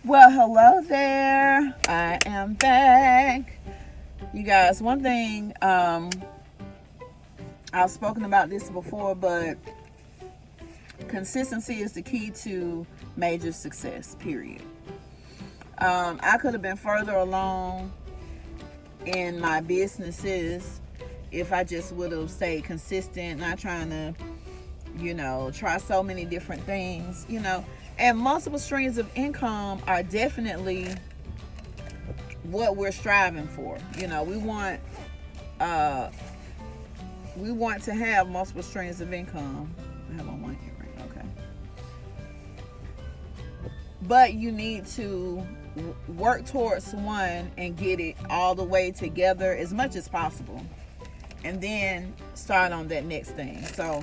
Well, hello there. I am back. You guys, one thing, I've spoken about this before, but consistency is the key to major success, period. I could have been further along in my businesses if I just would have stayed consistent, not trying to, try so many different things. And multiple streams of income are definitely what we're striving for. Uh, we want to have multiple streams of income. I have on one earring, okay. But you need to work towards one and get it all the way together as much as possible, and then start on that next thing. So,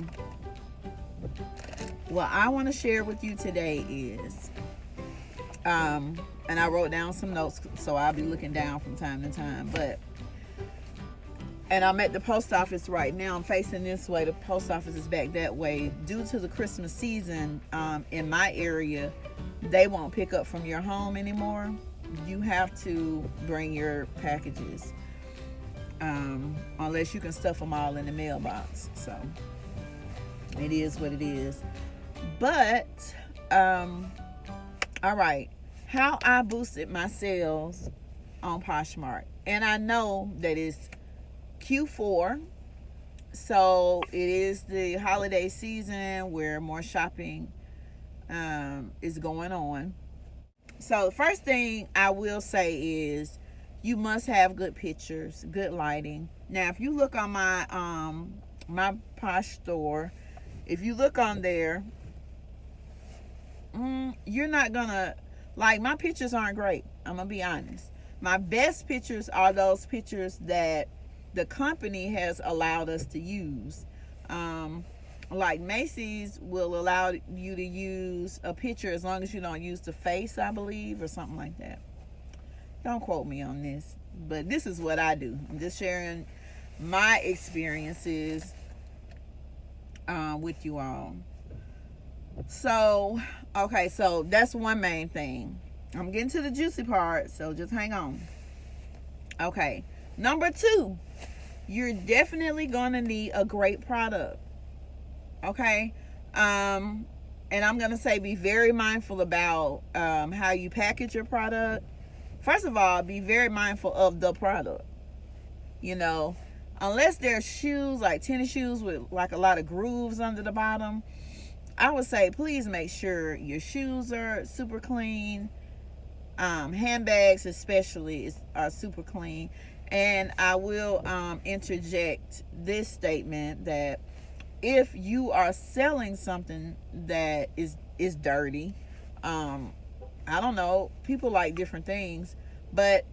what I want to share with you today is, and I wrote down some notes, so I'll be looking down from time to time, and I'm at the post office right now. I'm facing this way. The post office is back that way. Due to the Christmas season, in my area, they won't pick up from your home anymore. You have to bring your packages, unless you can stuff them all in the mailbox. So it is what it is. But all right, how I boosted my sales on Poshmark, and I know that it's Q4, so it is the holiday season where more shopping is going on. So the first thing I will say is you must have good pictures, good lighting. Now, if you look on my Posh store, if you look on there, you're not gonna like, my pictures aren't great. I'm gonna be honest. My best pictures are those pictures that the company has allowed us to use. Like Macy's will allow you to use a picture as long as you don't use the face, I believe, or something like that. Don't quote me on this, but this is what I do. I'm just sharing my experiences with you all. So, okay, so that's one main thing. I'm getting to the juicy part, so just hang on. Okay, number 2, you're definitely going to need a great product. Okay, and I'm going to say be very mindful about how you package your product. First of all, be very mindful of the product. Unless they're shoes, like tennis shoes with like a lot of grooves under the bottom, I would say please make sure your shoes are super clean. Handbags especially are super clean. And I will interject this statement that if you are selling something that is dirty, I don't know, people like different things, but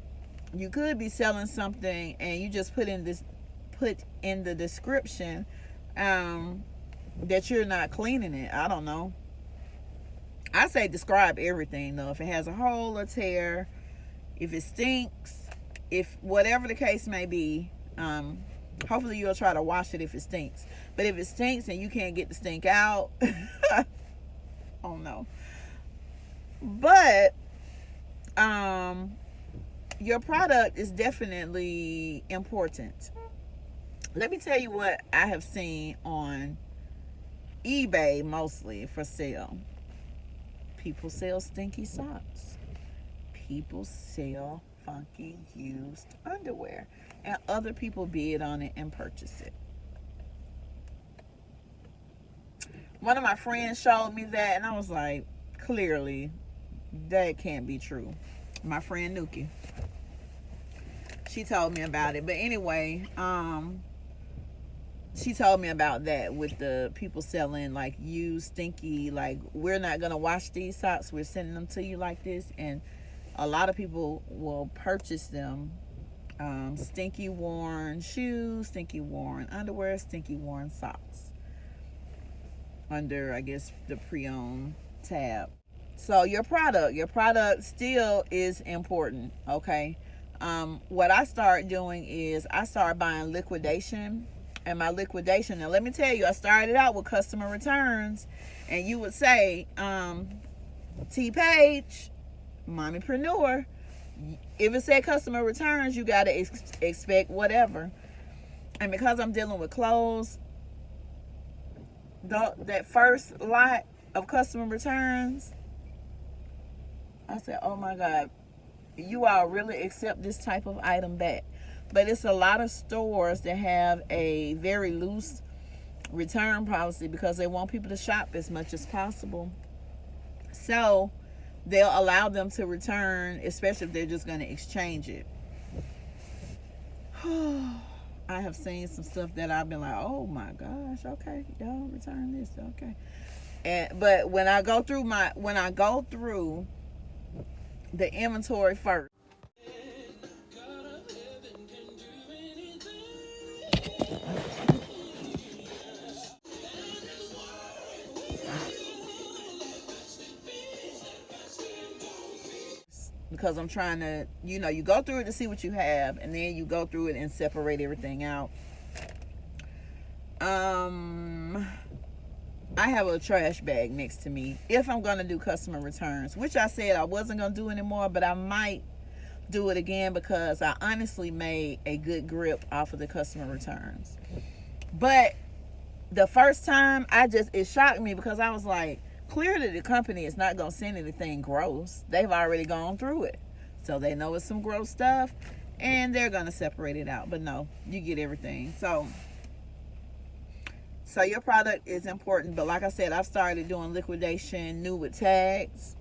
you could be selling something and you just put in the description that you're not cleaning it. I don't know. I say describe everything though. If it has a hole or tear, if it stinks, if whatever the case may be, hopefully you'll try to wash it if it stinks. But if it stinks and you can't get the stink out, oh no. But your product is definitely important. Let me tell you what I have seen on eBay, mostly for sale. People sell stinky socks. People sell funky used underwear, and other people bid on it and purchase it. One of my friends showed me that, and I was like, clearly that can't be true. My friend Nuki, she told me about it. But anyway, she told me about that with the people selling like used stinky, like, we're not gonna wash these socks, we're sending them to you like this. And a lot of people will purchase them, stinky worn shoes, stinky worn underwear, stinky worn socks, under, I guess, the pre-owned tab. So your product still is important. Okay. What I start doing is I start buying liquidation. And my liquidation, now let me tell you, I started out with customer returns, and you would say, T Page, mommypreneur, if it said customer returns, you got to expect whatever. And because I'm dealing with clothes, that first lot of customer returns, I said, oh my God, you all really accept this type of item back. But it's a lot of stores that have a very loose return policy because they want people to shop as much as possible. So they'll allow them to return, especially if they're just going to exchange it. I have seen some stuff that I've been like, oh my gosh, okay, y'all return this, okay. But when I go through the inventory first, because I'm trying to, you go through it to see what you have, and then you go through it and separate everything out. I have a trash bag next to me if I'm going to do customer returns, which I said I wasn't going to do anymore, but I might do it again because I honestly made a good grip off of the customer returns. But the first time, it shocked me because I was like, clearly the company is not going to send anything gross. They've already gone through it. So they know it's some gross stuff and they're going to separate it out. But no, you get everything. So your product is important. But like I said, I've started doing liquidation, new with tags.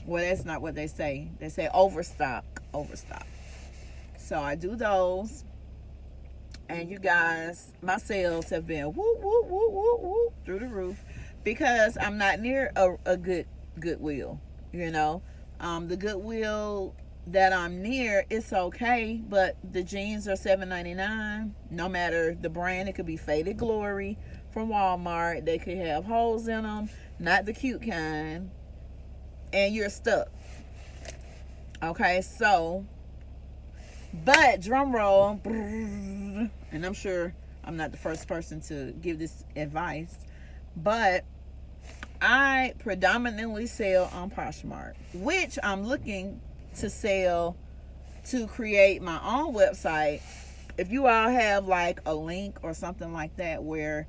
Well, that's not what they say. They say overstock. So I do those. And you guys, my sales have been whoop, whoop, whoop, whoop, whoop, through the roof. Because I'm not near a good Goodwill, the Goodwill that I'm near, it's okay, but the jeans are $7.99. No matter the brand, it could be Faded Glory from Walmart. They could have holes in them, not the cute kind, and you're stuck. Okay, so, but drum roll, and I'm sure I'm not the first person to give this advice, but I predominantly sell on Poshmark, which I'm looking to sell to create my own website. If you all have like a link or something like that where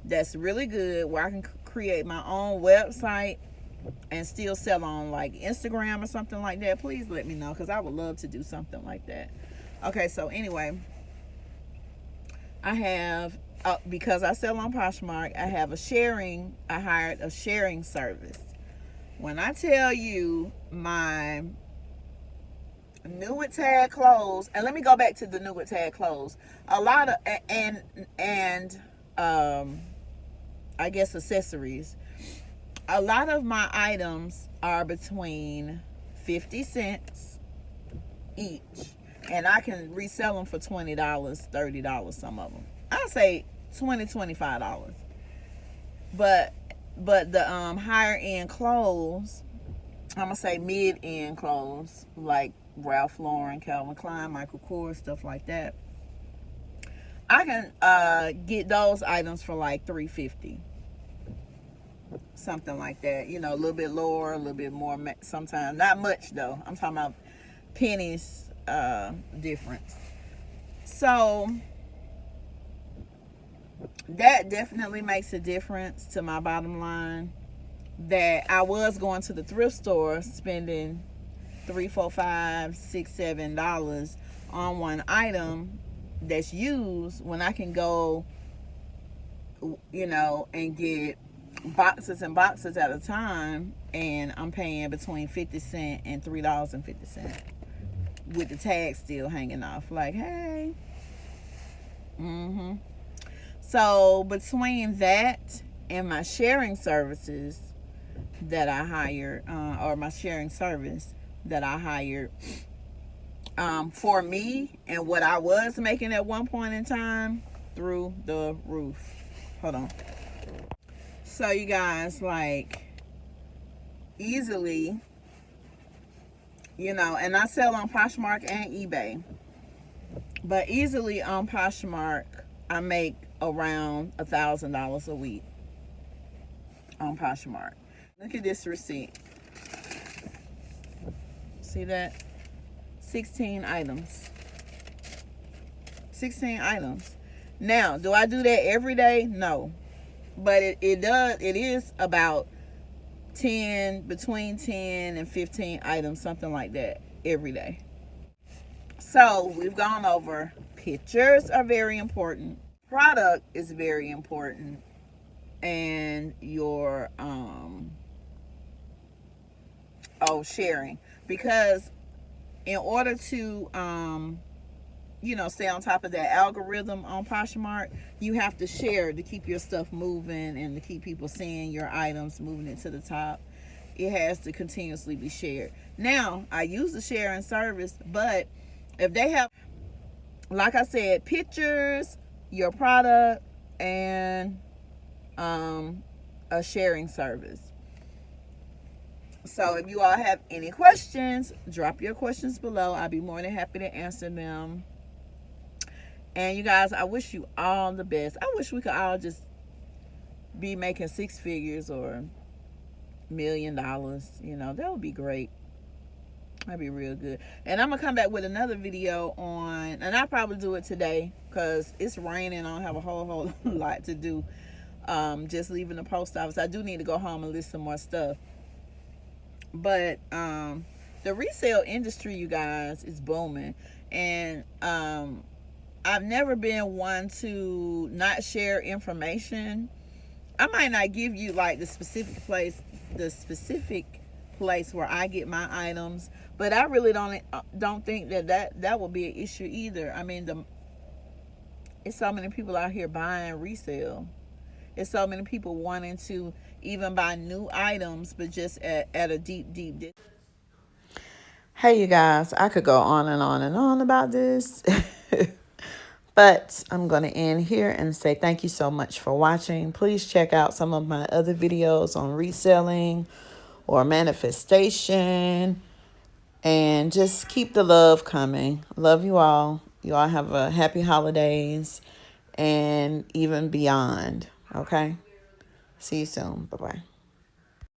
that's really good, where I can create my own website and still sell on like Instagram or something like that, please let me know, because I would love to do something like that. Okay, so anyway, I have because I sell on Poshmark, I hired a sharing service. When I tell you my new with tag clothes, and let me go back to the new with tag clothes, a lot of, and I guess accessories, a lot of my items are between 50 cents each, and I can resell them for $20, $30, some of them. I'll say $20, $25. But the higher end clothes, I'm gonna say mid end clothes like Ralph Lauren, Calvin Klein, Michael Kors, stuff like that, I can get those items for like $3.50, something like that. A little bit lower, a little bit more. Sometimes not much though. I'm talking about pennies difference. So that definitely makes a difference to my bottom line. That I was going to the thrift store spending $3, $4, $5, $6, $7 on one item that's used, when I can go, and get boxes and boxes at a time, and I'm paying between 50 cents and $3.50 with the tag still hanging off. Like, hey. So between that and my sharing services that I hired, or my sharing service that I hired, for me and what I was making at one point in time, through the roof. Hold on. So you guys, like, easily, and I sell on Poshmark and eBay, but easily on Poshmark I make around $1,000 a week on Poshmark. Look at this receipt. See that? 16 items. 16 items. Now, do I do that every day? No. But it is about 10, between 10 and 15 items, something like that, every day. So we've gone over pictures are very important. Product is very important. And your sharing. Because in order to stay on top of that algorithm on Poshmark, you have to share to keep your stuff moving and to keep people seeing your items, moving it to the top. It has to continuously be shared. Now, I use the sharing service, but if they have, like I said, pictures, your product, and a sharing service. So if you all have any questions, drop your questions below. I'll be more than happy to answer them. And you guys, I wish you all the best. I wish we could all just be making six figures or $1 million. That would be great. That'd be real good. And I'm going to come back with another video on, and I'll probably do it today because it's raining. I don't have a whole lot to do. Just leaving the post office. I do need to go home and list some more stuff. But the resale industry, you guys, is booming. And I've never been one to not share information. I might not give you like the specific place where I get my items, but I really don't think that will be an issue either. I mean, it's so many people out here buying resale. It's so many people wanting to even buy new items, but just at a deep dip. Hey, you guys, I could go on and on and on about this. But I'm going to end here and say thank you so much for watching. Please check out some of my other videos on reselling or manifestation. And just keep the love coming. Love you all. You all have a happy holidays and even beyond. Okay? See you soon. Bye-bye.